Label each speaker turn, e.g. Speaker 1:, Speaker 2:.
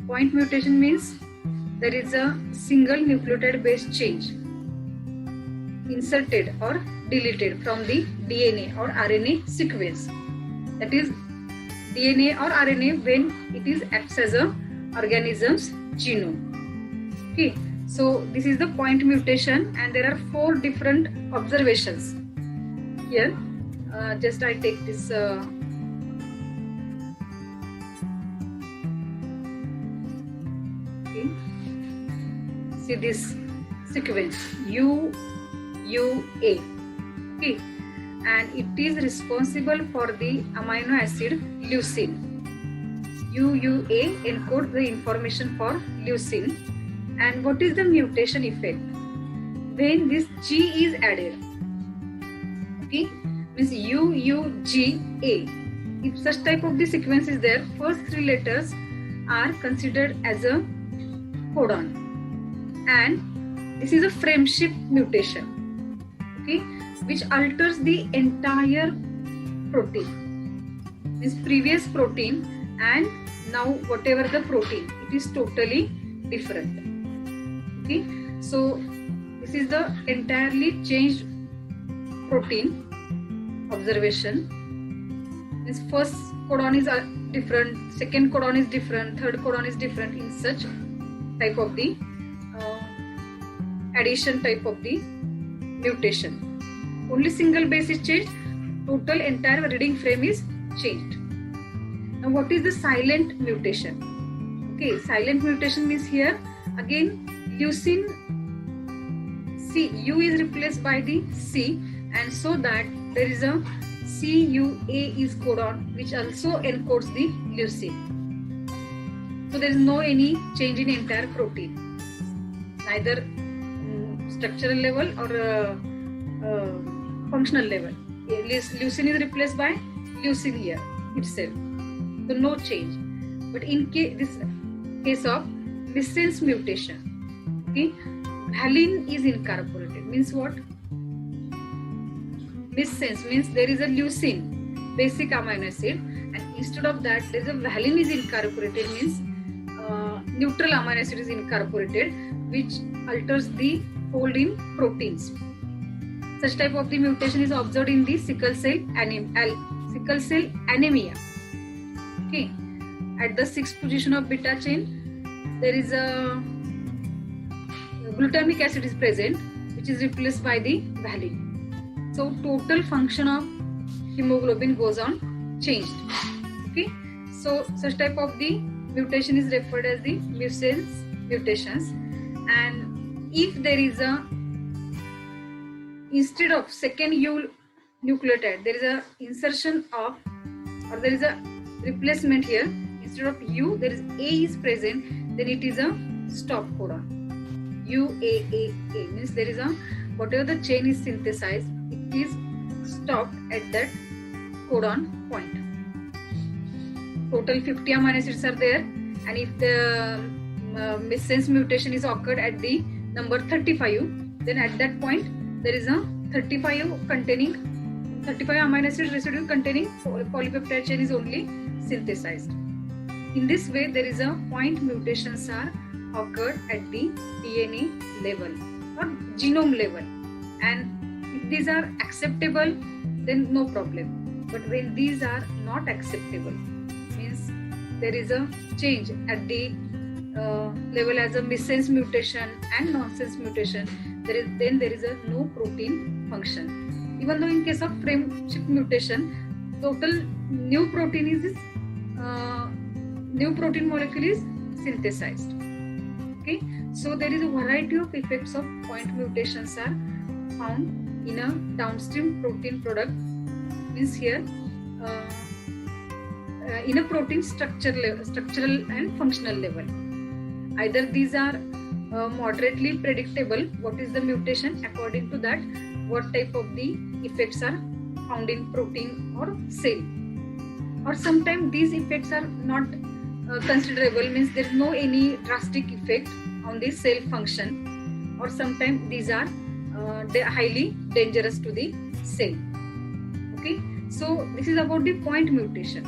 Speaker 1: Point mutation means there is a single nucleotide base change inserted or deleted from the DNA or RNA sequence. That is DNA or RNA when it is acts as a organism's genome. Okay, so this is the point mutation, and there are 4 different observations here. Just I take this okay. See this sequence UUA, okay, and it is responsible for the amino acid leucine. UUA encodes the information for leucine. And what is the mutation effect? When this G is added, okay, means UUGA. If such type of the sequence is there, first 3 letters are considered as a codon, and this is a frame shift mutation, okay, which alters the entire protein. This previous protein and now whatever the protein, it is totally different. Okay, so this is the entirely changed protein observation. This first codon is different, second codon is different, third codon is different in such type of the addition type of the mutation. Only single base is changed, total entire reading frame is changed. Now what is the silent mutation? Okay, silent mutation means here again leucine C, U is replaced by the C, and so that there is a CUA is codon which also encodes the leucine. So there is no any change in entire protein, neither structural level or functional level. Leucine is replaced by leucine here itself, so no change. But in this case of missense mutation, okay, valine is incorporated. Means what? Missense means there is a leucine, basic amino acid, and instead of that there is a valine is incorporated. Means neutral amino acid is incorporated, which alters the fold in proteins. Such type of the mutation is observed in the sickle cell anemia. Okay, at the 6th position of beta chain, there is a glutamic acid is present, which is replaced by the valine. So total function of hemoglobin goes on changed. Okay, so such type of the mutation is referred as the missense mutations. And if there is a, instead of second U nucleotide, there is a insertion of, or there is a replacement here, instead of U there is A is present, then it is a stop codon. UAAA means there is a, whatever the chain is synthesized, it is stopped at that codon point. Total 50 amino acids are there, and if the missense mutation is occurred at the number 35, then at that point there is a 35 amino acid residue containing polypeptide chain is only synthesized. In this way, there is a point mutations are occurred at the DNA level or genome level, and if these are acceptable, then no problem. But when these are not acceptable, means there is a change at the level as a missense mutation and nonsense mutation, then there is a no protein function. Even though in case of frame shift mutation, total new protein molecule is synthesized. Okay, so there is a variety of effects of point mutations are found in a downstream protein product. Means here in a protein structural and functional level. Either these are moderately predictable, what is the mutation, according to that what type of the effects are found in protein or cell, or sometimes these effects are not considerable, means there is no any drastic effect on the cell function, or sometimes these are highly dangerous to the cell. Okay, so this is about the point mutation.